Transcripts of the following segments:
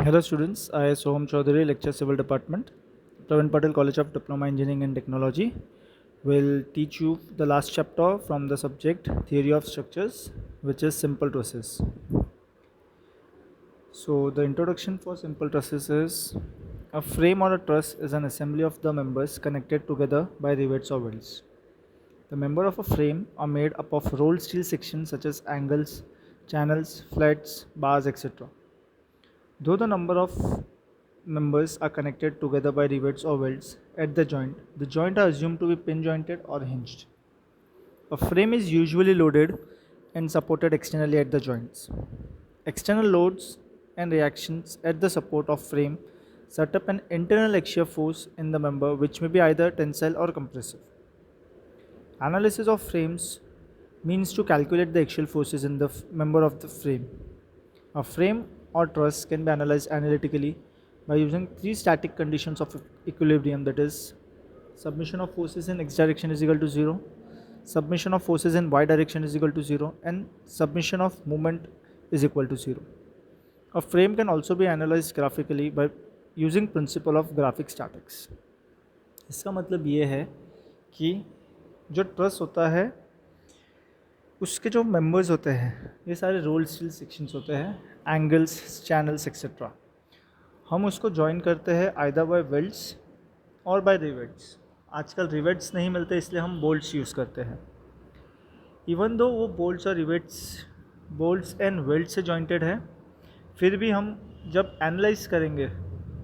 Hello students, I Soham Chaudhary, lecture Civil Department, Pravin Patel College of Diploma Engineering and Technology will teach you the last chapter from the subject Theory of Structures, which is Simple Trusses. So the introduction for simple trusses is a frame or a truss is an assembly of the members connected together by rivets or welds. The members of a frame are made up of rolled steel sections such as angles, channels, flats, bars, etc. Though the number of members are connected together by rivets or welds at the joint are assumed to be pin jointed or hinged. A frame is usually loaded and supported externally at the joints. External loads and reactions at the support of frame set up an internal axial force in the member which may be either tensile or compressive. Analysis of frames means to calculate the axial forces in the member of the frame. A frame or truss can be analyzed analytically by using three static conditions of equilibrium, that is submission of forces in x direction is equal to 0, submission of forces in y direction is equal to 0, and submission of moment is equal to 0. A frame can also be analyzed graphically by using principle of graphic statics. इसका मतलब ये है कि जो truss होता है उसके जो मेंबर्स होते हैं ये सारे रोल्ड स्टील सेक्शंस होते हैं, एंगल्स, चैनल्स एक्सेट्रा. हम उसको ज्वाइन करते हैं आइदर बाय वेल्ड्स और बाय रिवेट्स. आजकल रिवेट्स नहीं मिलते इसलिए हम बोल्ट्स यूज़ करते हैं. इवन दो वो बोल्ट्स और रिवेट्स बोल्ट्स एंड वेल्ड्स से जॉइंटेड है, फिर भी हम जब एनालाइज करेंगे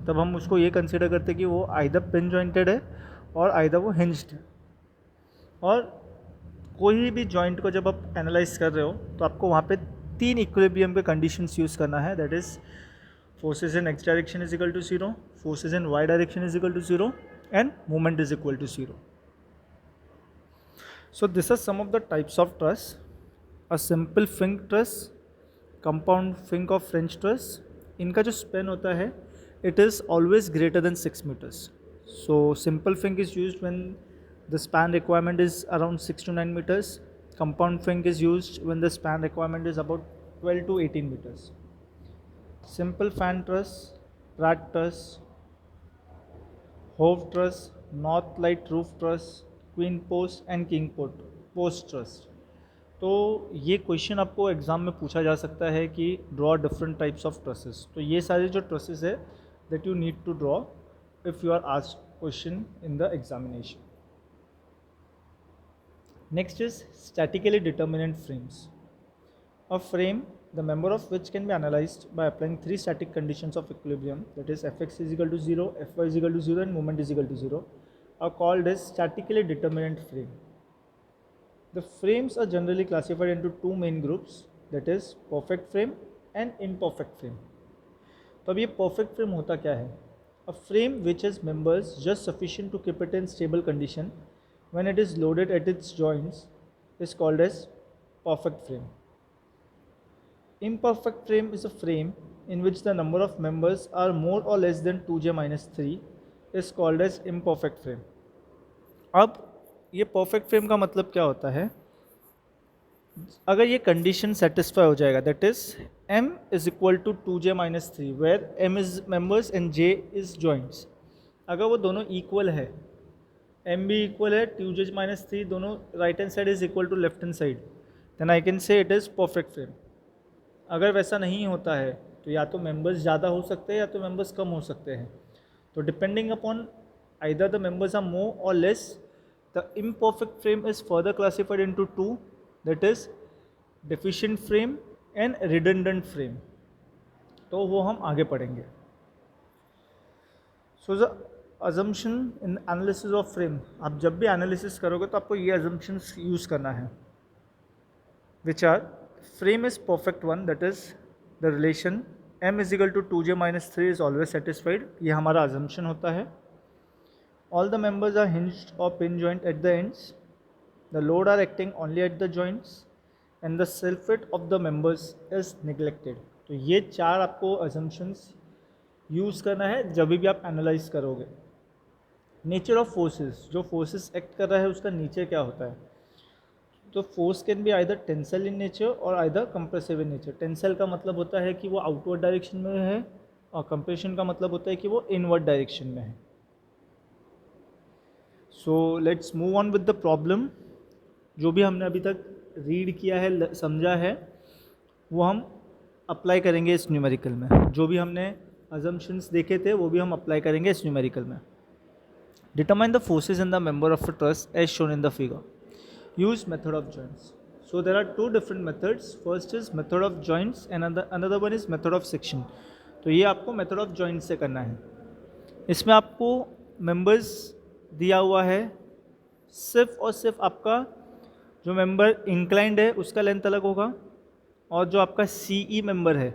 तब हम उसको ये कंसिडर करते हैं कि वो आइदर पिन जॉइंटेड है और आइदर वो हिंज्ड है. और कोई भी जॉइंट को जब आप एनालाइज कर रहे हो तो आपको वहाँ पे तीन इक्विलिब्रियम के कंडीशंस यूज़ करना है, that is forces in x direction is equal to 0, forces in y direction is equal to 0, and moment is equal to 0. So this are some of the types of truss: a simple fink truss, compound fink of French truss. इनका जो span होता है it is always greater than 6 meters. So simple fink is used when the span requirement is around 6 to 9 meters. Compound fink is used when the span requirement is about 12 to 18 meters. Simple fan truss, Pratt truss, Hove truss, North Light roof truss, Queen post and King post truss. तो ये question आपको exam में पूछा जा सकता है कि draw different types of trusses. तो ये सारे जो ट्रसेस है that you need to draw if you are asked question in the examination. Next is statically determinant frames. A frame, the member of which can be analyzed by applying three static conditions of equilibrium, that is fx is equal to 0, fy is equal to 0, and moment is equal to 0, are called as statically determinant frame. The frames are generally classified into two main groups, that is perfect frame and imperfect frame. तो अब ये perfect frame होता क्या है? A frame which has members just sufficient to keep it in stable condition when it is loaded at its joints is called as perfect frame. Imperfect frame is a frame in which the number of members are more or less than 2j minus 3 is called as imperfect frame. अब ये perfect frame का मतलब क्या होता है? अगर ये condition satisfy हो जाएगा, that is m is equal to 2j minus 3 where m is members and j is joints. अगर वो दोनों इक्वल है, m भी इक्वल है, 2j minus 3 दोनों right hand side is equal to left hand side, then I can say it is perfect frame. अगर वैसा नहीं होता है तो या तो मेंबर्स ज़्यादा हो सकते हैं या तो मेंबर्स कम हो सकते हैं. तो depending upon either the members are more और less, the imperfect frame is further classified into two, that is deficient frame and redundant frame. तो वो हम आगे पढ़ेंगे. So the assumption in analysis of frame, आप जब भी एनालिसिस करोगे तो आपको ये अजम्पशंस यूज़ करना है, which are frame is perfect one, that is the relation m is equal to 2j minus 3 is always satisfied. ये हमारा assumption होता है. All the members are hinged or pin joint at the ends. The load are acting only at the joints and the self weight of the members is neglected. तो ये चार आपको assumptions use करना है जब भी आप एनालाइज करोगे. नेचर ऑफ फोर्सेस, जो फोर्सेस एक्ट कर रहा है उसका नेचर क्या होता है? तो force can be either tensile in nature और either compressive in nature. Tensile का मतलब होता है कि वो आउटवर्ड डायरेक्शन में है और कंप्रेशन का मतलब होता है कि वो इनवर्ड डायरेक्शन में है. So let's move on with the problem. जो भी हमने अभी तक रीड किया है, समझा है, वो हम अप्लाई करेंगे इस न्यूमेरिकल में. जो भी हमने अजम्पशंस देखे थे वो भी हम अप्लाई करेंगे इस न्यूमेरिकल में. Determine the forces in the member of a truss as shown in the figure. Use method of joints. So there are two different methods. First is method of joints and another one is method of section. तो ये आपको method of joint से करना है. इसमें आपको members दिया हुआ है, सिर्फ और सिर्फ आपका जो मेंबर इंक्लाइंड है उसका लेंथ अलग होगा और जो आपका सी ई मेंबर है,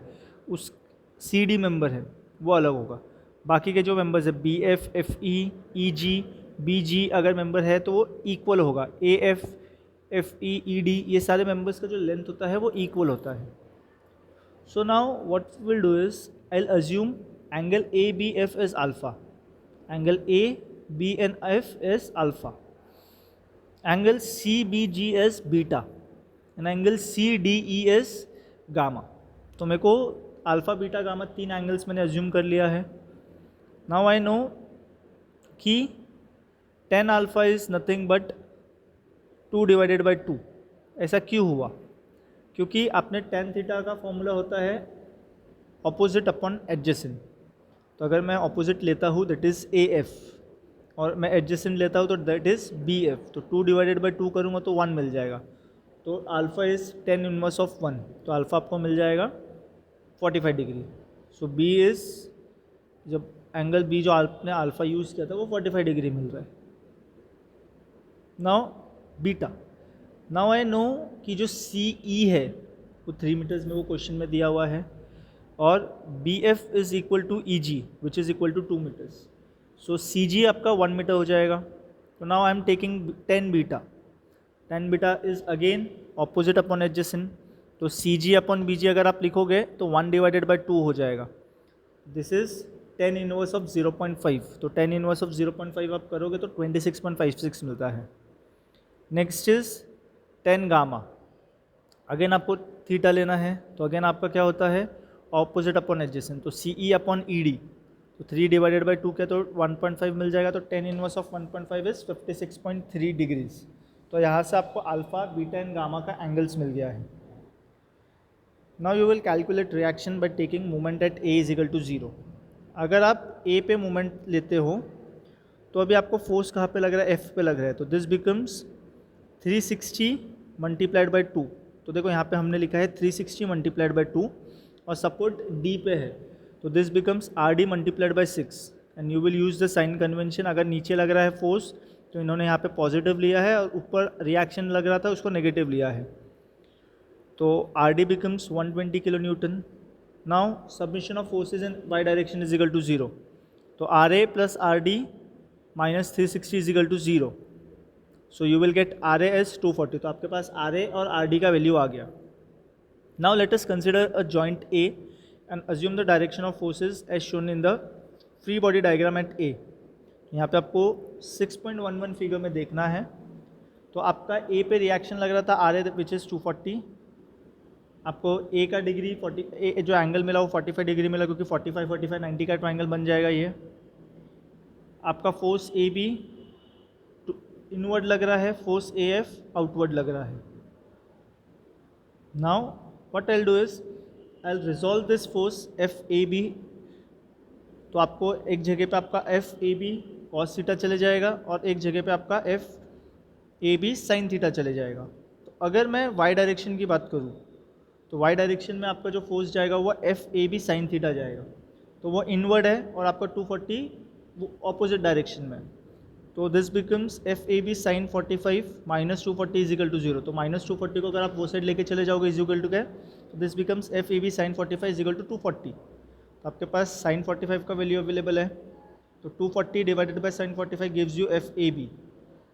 उस सी डी मेंबर है, वो अलग होगा. बाकी के जो मेंबर्स है बी एफ, एफ ई, ई जी, बी जी अगर मेंबर है तो वो इक्वल होगा. A F, F E, E D, ये सारे मेंबर्स का जो लेंथ होता है वो इक्वल होता है. So now what will do is I will assume angle A B F is alpha, angle A B N F is alpha, angle C B G as beta and angle C D E as gamma. तो मेरे को alpha, beta, gamma तीन angles मैंने assume कर लिया है. Now I know कि tan alpha is nothing but 2 divided by 2. ऐसा क्यों हुआ? क्योंकि आपने टेन थीटा का फॉर्मूला होता है ऑपोजिट अपॉन एडजेसेंट. तो अगर मैं ऑपोजिट लेता हूँ दैट इज़ ए एफ और मैं एडजेसेंट लेता हूँ तो दैट इज़ बी एफ. तो 2 डिवाइडेड बाई 2 करूँगा तो 1 मिल जाएगा. तो अल्फ़ा इज़ 10 इनवर्स ऑफ 1, तो अल्फ़ा आपको मिल जाएगा 45 डिग्री. सो बी इज़, जब एंगल बी जो आपने अल्फ़ा यूज़ किया था वो 45 डिग्री मिल रहा है. Now beta. Now I know कि जो सी ई है वो 3 मीटर्स में वो क्वेश्चन में दिया हुआ है और B F is equal to E G which is equal to 2 meters. So C G आपका 1 मीटर हो जाएगा. तो now I am taking 10 beta. 10 beta is again opposite upon adjacent. तो सी जी अपॉन बी जी अगर आप लिखोगे तो 1 डिवाइडेड बाई 2 हो जाएगा. This is 10 inverse of 0.5. तो 10 इनवर्स ऑफ 0.5 आप करोगे तो 26.56 मिलता है. Next is 10 gamma. अगेन आपको थीटा लेना है तो अगेन आपका क्या होता है ऑपोजिट अपॉन एडजेसेंट. तो सी ई अपॉन ई डी. तो 3 डिवाइडेड बाई 2 क्या तो 1.5 मिल जाएगा. तो 10 इनवर्स ऑफ 1.5 इज 56.3 डिग्रीज. तो यहाँ से आपको अल्फा, बीटा एंड गामा का एंगल्स मिल गया है. Now you will calculate reaction by taking moment at A is equal to 0. अगर आप ए पे मोमेंट लेते हो तो अभी आपको फोर्स कहाँ पे लग रहा है, एफ पे लग रहा है. तो दिस बिकम्स 360 मल्टीप्लाइड बाई 2. तो देखो यहाँ पे हमने लिखा है 360 मल्टीप्लाइड बाई 2 और सपोर्ट डी पे है तो this becomes R D multiplied by 6 and you will use the sign convention. अगर नीचे लग रहा है फोर्स तो इन्होंने यहाँ पे पॉजिटिव लिया है और ऊपर रिएक्शन लग रहा था उसको नेगेटिव लिया है. तो R D becomes 120 kilo newton. Now submission of forces in Y direction is equal to 0. तो R A plus R D minus 360 is equal to 0. So you will get R A as 240. तो आपके पास R A और R D का value आ गया. Now let us consider a joint A and assume the direction of forces as shown in the free body diagram at ए. यहाँ पे आपको 6.11 फिगर में देखना है. तो आपका ए पे रिएक्शन लग रहा था आर ए विच इज़ 240. आपको ए का डिग्री 40, ए जो एंगल मिला वो 45 डिग्री मिला क्योंकि 45, 45, 90 का ट्राइंगल बन जाएगा. ये आपका फोर्स ए बी इनवर्ड लग रहा है, फोर्स ए एफ आउटवर्ड लग रहा है. Now what I will do is I will resolve this force F A B. तो आपको एक जगह पे आपका F A B cos theta चले जाएगा और एक जगह पे आपका F A B sine theta चले जाएगा. तो अगर मैं वाई डायरेक्शन की बात करूँ तो वाई डायरेक्शन में आपका जो फोर्स जाएगा वो F A B sine theta जाएगा. तो वो इनवर्ड है और आपका 240 वो ऑपोजिट डायरेक्शन में. तो this becomes F A B sine 45 minus 240 is equal to 0. तो माइनस 240 को अगर आप वो साइड लेके चले जाओगे इज इक्वल टू क्या, तो this becomes F A B sine 45 is equal to 240. तो आपके पास साइन 45 का वैल्यू अवेलेबल है. तो 240 divided by sine 45 gives you F A B.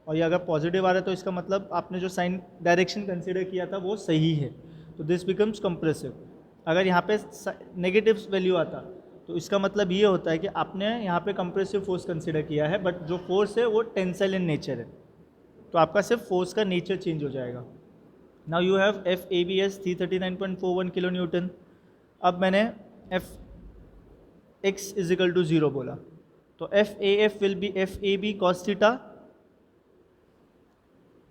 और ये अगर पॉजिटिव आ रहा है तो इसका मतलब आपने जो साइन डायरेक्शन कंसिडर किया था वो सही है. तो दिस बिकम्स कंप्रेसिव. अगर यहाँ पे नेगेटिव वैल्यू आता तो इसका मतलब ये होता है कि आपने यहाँ पे कंप्रेसिव फोर्स कंसिडर किया है बट जो फोर्स है वो टेंसाइल इन नेचर है. तो आपका सिर्फ फोर्स का नेचर चेंज हो जाएगा. Now you have F A B is 339.41 kilo newton. अब मैंने F x is equal to 0 बोला, तो F A F will be F A B cos theta,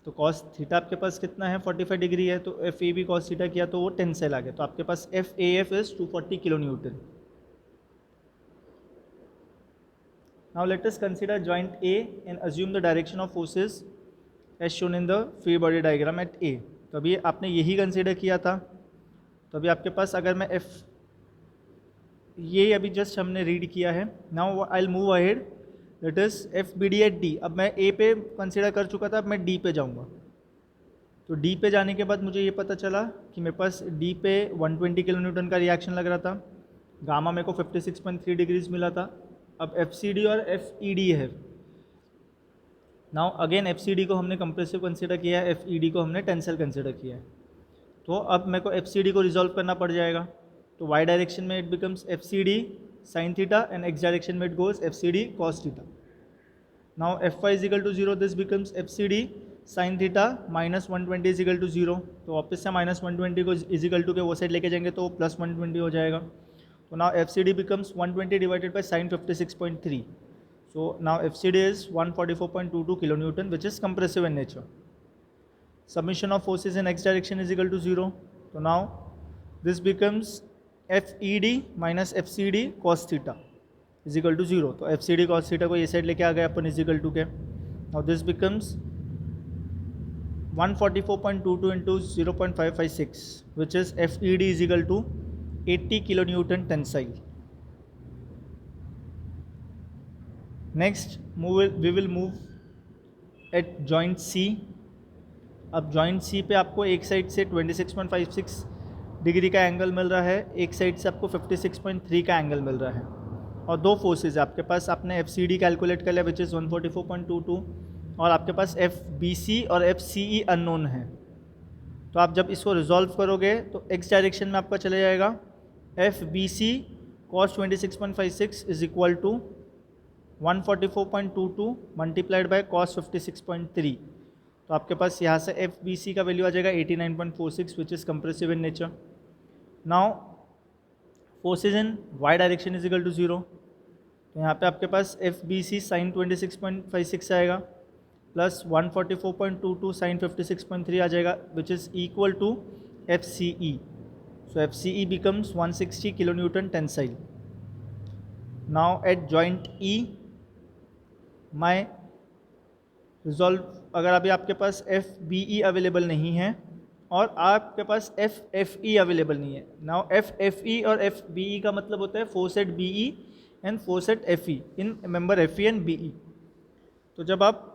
तो कॉस थीटा आपके पास कितना है 45 डिग्री है, तो F A B cos theta किया तो वो टेंसेल आ गया, तो आपके पास F A F is 240 kilo newton. Now let us consider joint A and assume the direction of forces as shown in the free body diagram at A. तो अभी आपने यही कंसिडर किया था, तो अभी आपके पास अगर मैं एफ, ये अभी जस्ट हमने रीड किया है, now I will move ahead, that is F B D at D. अब मैं ए पे कंसिडर कर चुका था, अब मैं डी पे जाऊंगा, तो डी पे जाने के बाद मुझे ये पता चला कि मेरे पास डी पे 120 किलो न्यूटन का रिएक्शन लग रहा था, गामा मेरे को 56.3 डिग्रीज मिला था। अब एफ सी डी और एफ ई डी है, now again F C D को हमने कंप्रेसिव कंसिडर किया है, एफ ई डी को हमने टेंसल कंसिडर किया है, तो अब मेरे को एफ सी डी को रिजॉल्व करना पड़ जाएगा, तो वाई डायरेक्शन में it becomes F C D sine theta and X direction में it goes F C D cos theta. Now F Y is equal to 0, this becomes F C D sine theta minus 120 is equal to 0, तो वापस से minus 120 को is equal to के वो side लेके जाएंगे तो प्लस 120 हो जाएगा, तो now F C D becomes 120 divided by sine 56.3, so now FCD is 144.22 kilonewton, which is compressive in nature. Summation of forces in x direction is equal to 0. So now this becomes FED minus FCD cos theta is equal to 0. तो FCD cos theta को ये side लेके आ गए अपन is equal to के. Now this becomes 144.22 into 0.556, which is FED is equal to 80 kilonewton tensile. Next we will move at joint C. अब joint सी पे आपको एक साइड से 26.56 डिग्री का एंगल मिल रहा है, एक साइड से आपको 56.3 का एंगल मिल रहा है, और दो फोर्सेज आपके पास, आपने एफ सी डी कैलकुलेट कर लिया विच इज़ 144.22, और आपके पास एफ बी सी और एफ सी ई अननोन है। तो आप जब इसको रिजॉल्व करोगे तो एक्स डायरेक्शन में आपका चले जाएगा F B C cos 26.56 is equal to 144.22 multiplied by cos 56.3, तो आपके पास यहाँ से एफ बी सी का वैल्यू आ जाएगा 89.46, which is compressive in nature. Now forces in Y direction is equal to 0, तो यहाँ पे आपके पास एफ बी सी साइन 26.56 आएगा प्लस 144.22 साइन 56.3 आ जाएगा, which is equal to F C E, so F C E becomes 160 kilo newton tensile. Now at joint E my resolve, अगर अभी आपके पास एफ बी ई अवेलेबल नहीं है और आपके पास एफ एफ ई अवेलेबल नहीं है, नाउ एफ एफ ई और एफ बी ई का मतलब होता है force at B E and force at F E in member F E and B E. तो जब आप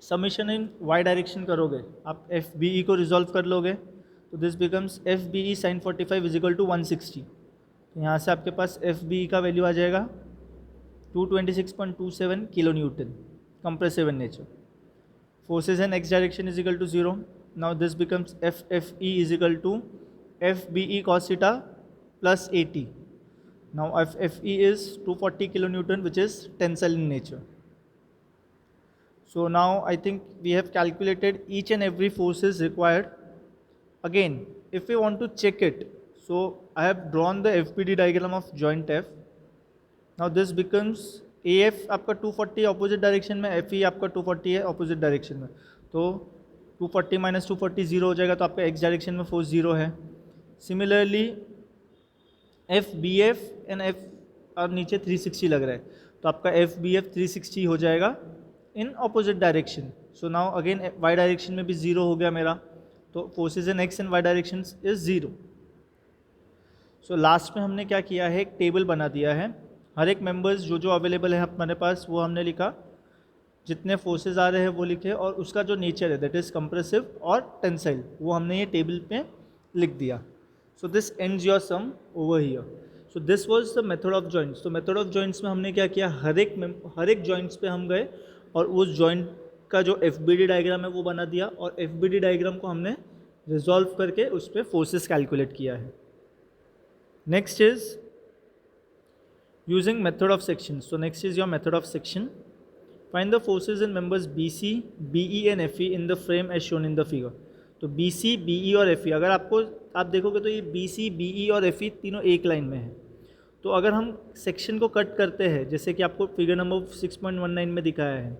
समीशन इन वाई डायरेक्शन करोगे, आप एफ बी ई को रिजॉल्व कर लोगे, तो this becomes F B E sine 45 is equal to 160, तो यहाँ से आपके पास एफ बी ई का वैल्यू आ जाएगा 226.27 kilo newton, compressive in nature. Forces in x direction is equal to 0, now this becomes F F E is equal to F B E cos theta plus 80, now F F E is 240 kilo newton which is tensile in nature. So now I think we have calculated each and every forces required. Again, if we want to check it, so I have drawn the FBD diagram of joint F. Now this becomes AF आपका 240 opposite direction में, FE आपका 240 है opposite direction में, तो 240 minus 240 0 हो जाएगा, तो आपका x डायरेक्शन में फोर्स 0 है। सिमिलरली FBF एंड F और नीचे 360 लग रहा है, तो आपका FBF 360 हो जाएगा in opposite direction. So now again Y direction में भी 0 हो गया मेरा, तो forces in X and Y direction is 0। So last में हमने क्या किया है, एक टेबल बना दिया है, हर एक मेंबर्स जो जो अवेलेबल है हमारे पास वो हमने लिखा, जितने फोर्सेज आ रहे हैं वो लिखे, और उसका जो नेचर है दैट इज़ कंप्रेसिव और टेंसाइल वो हमने ये टेबल पे लिख दिया। So this ends your sum over here. So this was the method of joints. तो मेथड ऑफ जॉइंट्स में हमने क्या किया, हर एक जॉइंट्स पे हम गए और उस जॉइंट का जो एफ बी डी डायग्राम है वो बना दिया, और एफ बी डी डायग्राम को हमने रिजॉल्व करके उस पर फोर्सेस कैलकुलेट किया है। Next is using method of section. So next is your method of section. Find the forces in members B C B E and F E in the frame as shown in the figure. तो B C B E और F ई, अगर आप देखोगे तो ये B C B E और F ई तीनों एक लाइन में है, तो अगर हम सेक्शन को कट करते हैं, जैसे कि आपको फिगर नंबर 6.19 में दिखाया है,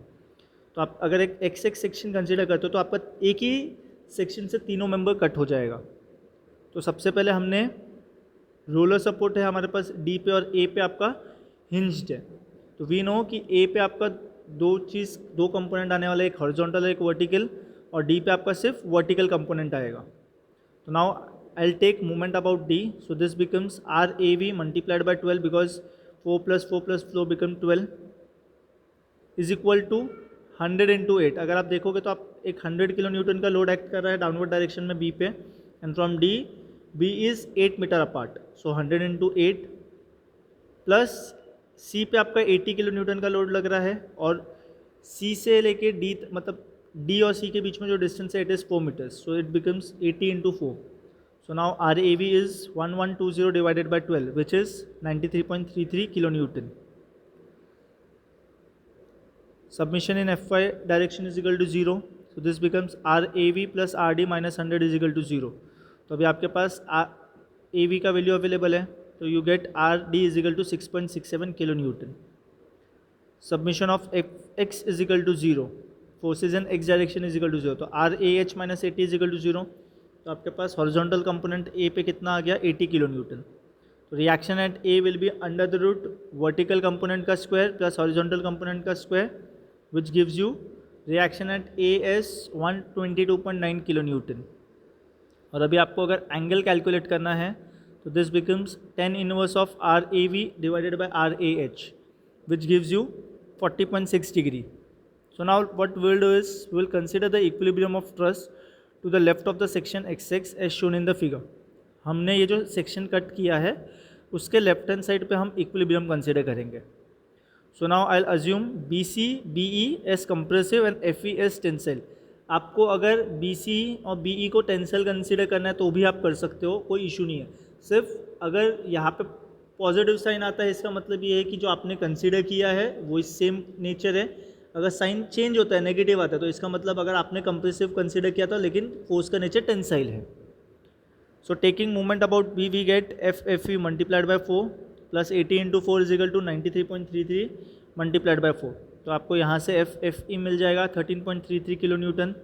तो आप अगर एक एक्स सेक्शन कंसिडर करते हो तो आपका एक ही सेक्शन से तीनों मेंबर कट हो जाएगा। तो सबसे पहले हमने रोलर सपोर्ट है हमारे पास डी पे और ए पे आपका हिंज्ड है। तो वी नो कि ए पे आपका दो कंपोनेंट आने वाला है, एक हॉरिजॉन्टल और एक वर्टिकल, और डी पे आपका सिर्फ वर्टिकल कंपोनेंट आएगा। तो now I will take moment about D, so this becomes R A V multiplied by 12 because 4 + 4 + 4 become 12 is equal to 100 × 8। अगर आप देखोगे तो आप एक 100 किलो न्यूटन का लोड एक्ट कर रहा है डाउनवर्ड डायरेक्शन में बी पे, and from D B is 8 meter apart, so 100 × 8 plus C पे आपका 80 किलो न्यूटन का लोड लग रहा है, और सी से लेके डी मतलब डी और सी के बीच में जो डिस्टेंस है it is 4 metres, so it becomes 80 × 4। So now R A V is 1120 divided by 12 which is 93.33 kilo newton. Submission in Fy direction is equal to 0, so this becomes RAV plus RD minus 100 is equal to 0। तो अभी आपके पास AV का value available है, तो you get RD is equal to 6.67 kilo newton. Submission of X is equal to 0, forces in X direction is equal to 0, तो RAH minus 80 is equal to 0। तो आपके पास horizontal component A पे कितना आ गया 80 kilo newton. तो reaction at A will be under the root vertical component का square plus horizontal component का square, which gives you reaction at A as 122.9 kilo newton. और अभी आपको अगर एंगल कैलकुलेट करना है तो this becomes 10 inverse of RAV divided by RAH which gives you 40.6 degree. So now what we will do is we will consider the equilibrium of truss to the left of the section XX as shown in the figure। हमने ये जो section cut किया है उसके left hand side पे हम equilibrium consider करेंगे। So now I'll assume BC, BE as compressive and FE as tensile। आपको अगर BC और BE को टेंसाइल कंसीडर करना है तो भी आप कर सकते हो, कोई इशू नहीं है। सिर्फ अगर यहाँ पे पॉजिटिव साइन आता है इसका मतलब ये है कि जो आपने कंसीडर किया है वो सेम नेचर है। अगर साइन चेंज होता है नेगेटिव आता है तो इसका मतलब अगर आपने कंप्रेसिव कंसीडर किया था लेकिन फोर्स का नेचर टेंसाइल है। So taking moment about B we get FFE multiplied by 4 plus 80 × 4 is equal to 93.33 multiplied by 4। तो आपको यहाँ से FFE मिल जाएगा 13.33 किलो न्यूटन।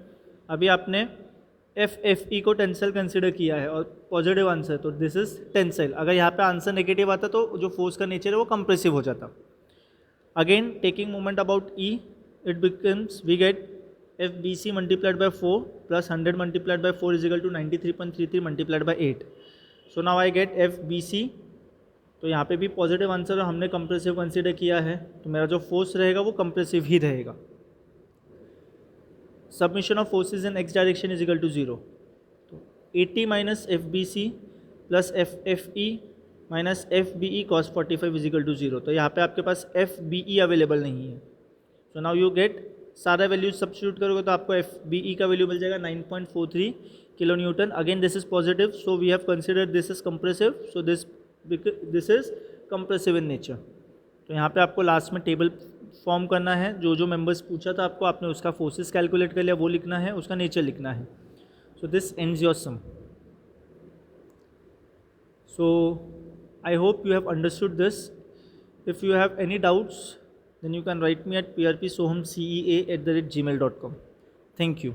अभी आपने FFE को टेंसाइल कंसिडर किया है और पॉजिटिव आंसर, तो दिस इज टेंसाइल। अगर यहाँ पे आंसर नेगेटिव आता तो जो फोर्स का नेचर है वो कंप्रेसिव हो जाता। Again taking moment about E it becomes we get FBC multiplied by 4 plus 100 multiplied by 4 is equal to 93.33 multiplied by 8। So now I get FBC। तो यहाँ पे भी पॉजिटिव आंसर और हमने कंप्रेसिव कंसीडर किया है, तो मेरा जो फोर्स रहेगा वो कंप्रेसिव ही रहेगा। Submission of forces in x direction is equal to 0। तो 80 minus FBC plus FFE minus FBE cos 45 is equal to 0। तो यहाँ पे आपके पास FBE अवेलेबल नहीं है। सो नाउ यू गेट सारा वैल्यूज सब्स्टिट्यूट करोगे तो आपको FBE का वैल्यू मिल जाएगा 9.43 kilo newton. Again this is positive, so we have consider this is compressive, so this is compressive in nature. तो यहाँ पे आपको लास्ट में टेबल फॉर्म करना है, जो जो मेंबर्स पूछा था आपको, आपने उसका फोर्सेस कैलकुलेट कर लिया, वो लिखना है, उसका नेचर लिखना है। So this ends your sum. So I hope you have understood this. If you have any doubts then you can write me at prpsohamcea@gmail.com. Thank you.